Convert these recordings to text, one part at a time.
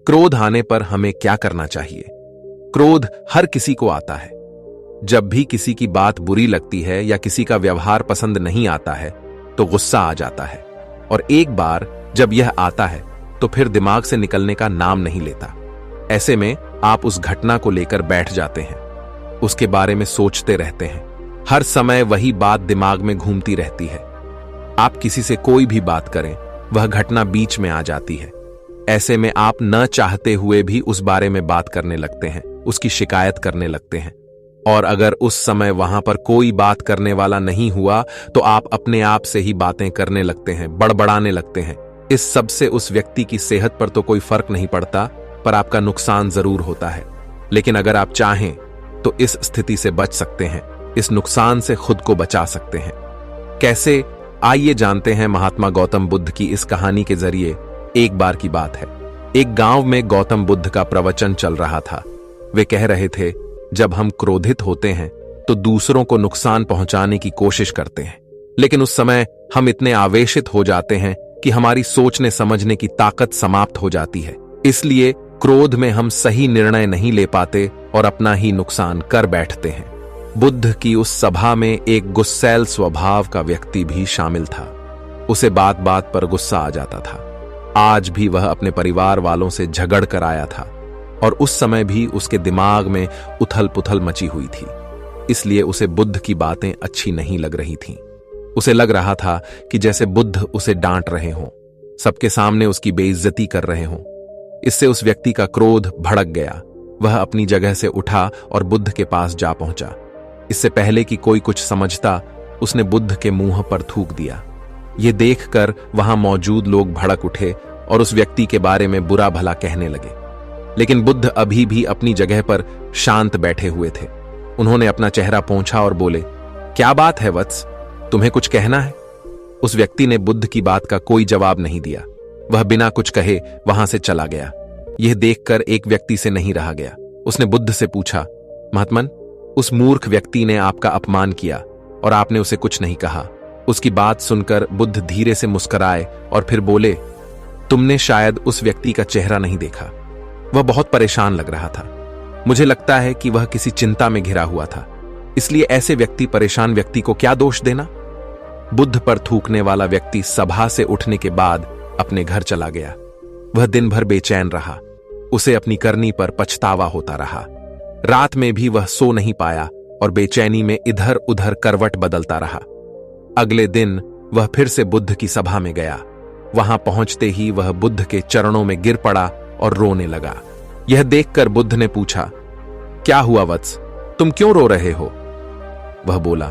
क्रोध आने पर हमें क्या करना चाहिए? क्रोध हर किसी को आता है। जब भी किसी की बात बुरी लगती है या किसी का व्यवहार पसंद नहीं आता है तो गुस्सा आ जाता है, और एक बार जब यह आता है तो फिर दिमाग से निकलने का नाम नहीं लेता। ऐसे में आप उस घटना को लेकर बैठ जाते हैं, उसके बारे में सोचते रहते हैं। हर समय वही बात दिमाग में घूमती रहती है। आप किसी से कोई भी बात करें, वह घटना बीच में आ जाती है। ऐसे में आप न चाहते हुए भी उस बारे में बात करने लगते हैं, उसकी शिकायत करने लगते हैं। और अगर उस समय वहां पर कोई बात करने वाला नहीं हुआ तो आप अपने आप से ही बातें करने लगते हैं, बड़बड़ाने लगते हैं। इस सब से उस व्यक्ति की सेहत पर तो कोई फर्क नहीं पड़ता, पर आपका नुकसान जरूर होता है। लेकिन अगर आप चाहें तो इस स्थिति से बच सकते हैं, इस नुकसान से खुद को बचा सकते हैं। कैसे? आइए जानते हैं महात्मा गौतम बुद्ध की इस कहानी के जरिए। एक बार की बात है, एक गांव में गौतम बुद्ध का प्रवचन चल रहा था। वे कह रहे थे, जब हम क्रोधित होते हैं तो दूसरों को नुकसान पहुंचाने की कोशिश करते हैं, लेकिन उस समय हम इतने आवेशित हो जाते हैं कि हमारी सोचने समझने की ताकत समाप्त हो जाती है। इसलिए क्रोध में हम सही निर्णय नहीं ले पाते और अपना ही नुकसान कर बैठते हैं। बुद्ध की उस सभा में एक गुस्सैल स्वभाव का व्यक्ति भी शामिल था। उसे बात बात पर गुस्सा आ जाता था। आज भी वह अपने परिवार वालों से झगड़ कर आया था और उस समय भी उसके दिमाग में उथल पुथल मची हुई थी। इसलिए उसे बुद्ध की बातें अच्छी नहीं लग रही थीं। उसे लग रहा था कि जैसे बुद्ध उसे डांट रहे हों, सबके सामने उसकी बेइज्जती कर रहे हों। इससे उस व्यक्ति का क्रोध भड़क गया। वह अपनी जगह से उठा और बुद्ध के पास जा पहुंचा। इससे पहले कि कोई कुछ समझता, उसने बुद्ध के मुंह पर थूक दिया। यह देखकर वहां मौजूद लोग भड़क उठे और उस व्यक्ति के बारे में बुरा भला कहने लगे। लेकिन बुद्ध अभी भी अपनी जगह पर शांत बैठे हुए थे। उन्होंने अपना चेहरा पोंछा और बोले, क्या बात है वत्स, तुम्हें कुछ कहना है? उस व्यक्ति ने बुद्ध की बात का कोई जवाब नहीं दिया। वह बिना कुछ कहे वहां से चला गया। यह देखकर एक व्यक्ति से नहीं रहा गया। उसने बुद्ध से पूछा, महात्मन, उस मूर्ख व्यक्ति ने आपका अपमान किया और आपने उसे कुछ नहीं कहा। उसकी बात सुनकर बुद्ध धीरे से मुस्कुराए और फिर बोले, तुमने शायद उस व्यक्ति का चेहरा नहीं देखा। वह बहुत परेशान लग रहा था। मुझे लगता है कि वह किसी चिंता में घिरा हुआ था। इसलिए ऐसे परेशान व्यक्ति को क्या दोष देना? बुद्ध पर थूकने वाला व्यक्ति सभा से उठने के बाद अपने घर चला गया। वह दिन भर बेचैन रहा। उसे अपनी करनी पर पछतावा होता रहा। रात में भी वह सो नहीं पाया और बेचैनी में इधर उधर करवट बदलता रहा। अगले दिन वह फिर से बुद्ध की सभा में गया। वहां पहुंचते ही वह बुद्ध के चरणों में गिर पड़ा और रोने लगा। यह देखकर बुद्ध ने पूछा, क्या हुआ वत्स, तुम क्यों रो रहे हो? वह बोला,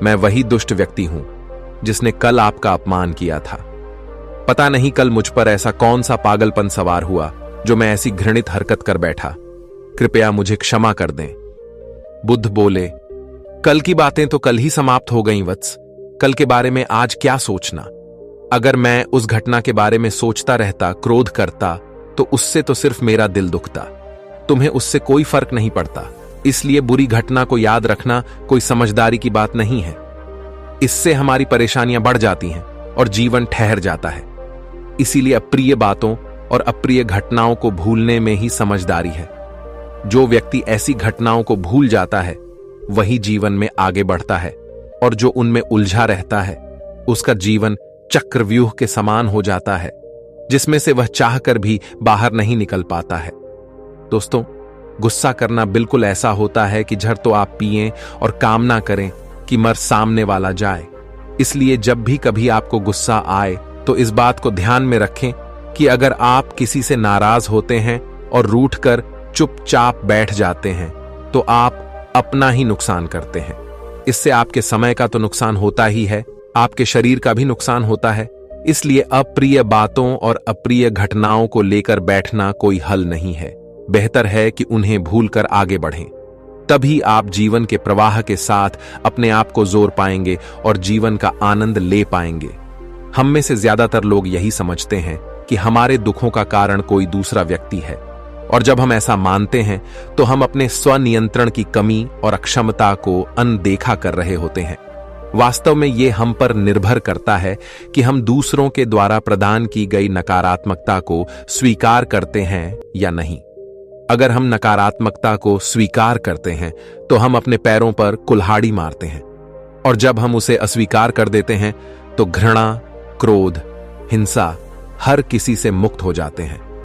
मैं वही दुष्ट व्यक्ति हूं जिसने कल आपका अपमान किया था। पता नहीं कल मुझ पर ऐसा कौन सा पागलपन सवार हुआ जो मैं ऐसी घृणित हरकत कर बैठा। कृपया मुझे क्षमा कर दें। बुद्ध बोले, कल की बातें तो कल ही समाप्त हो गईं वत्स। कल के बारे में आज क्या सोचना? अगर मैं उस घटना के बारे में सोचता रहता, क्रोध करता, तो उससे तो सिर्फ मेरा दिल दुखता। तुम्हें उससे कोई फर्क नहीं पड़ता। इसलिए बुरी घटना को याद रखना कोई समझदारी की बात नहीं है। इससे हमारी परेशानियां बढ़ जाती हैं और जीवन ठहर जाता है। इसीलिए अप्रिय बातों और अप्रिय घटनाओं को भूलने में ही समझदारी है। जो व्यक्ति ऐसी घटनाओं को भूल जाता है वही जीवन में आगे बढ़ता है, और जो उनमें उलझा रहता है उसका जीवन चक्रव्यूह के समान हो जाता है, जिसमें से वह चाहकर भी बाहर नहीं निकल पाता है। दोस्तों, गुस्सा करना बिल्कुल ऐसा होता है कि झर तो आप पिएं और कामना करें कि मर सामने वाला जाए। इसलिए जब भी कभी आपको गुस्सा आए तो इस बात को ध्यान में रखें कि अगर आप किसी से नाराज होते हैं और रूठकर चुपचाप बैठ जाते हैं तो आप अपना ही नुकसान करते हैं। इससे आपके समय का तो नुकसान होता ही है, आपके शरीर का भी नुकसान होता है। इसलिए अप्रिय बातों और अप्रिय घटनाओं को लेकर बैठना कोई हल नहीं है। बेहतर है कि उन्हें भूलकर आगे बढ़ें। तभी आप जीवन के प्रवाह के साथ अपने आप को जोड़ पाएंगे और जीवन का आनंद ले पाएंगे। हम में से ज्यादातर लोग यही समझते हैं कि हमारे दुखों का कारण कोई दूसरा व्यक्ति है, और जब हम ऐसा मानते हैं तो हम अपने स्वनियंत्रण की कमी और अक्षमता को अनदेखा कर रहे होते हैं। वास्तव में ये हम पर निर्भर करता है कि हम दूसरों के द्वारा प्रदान की गई नकारात्मकता को स्वीकार करते हैं या नहीं। अगर हम नकारात्मकता को स्वीकार करते हैं तो हम अपने पैरों पर कुल्हाड़ी मारते हैं, और जब हम उसे अस्वीकार कर देते हैं तो घृणा, क्रोध, हिंसा हर किसी से मुक्त हो जाते हैं।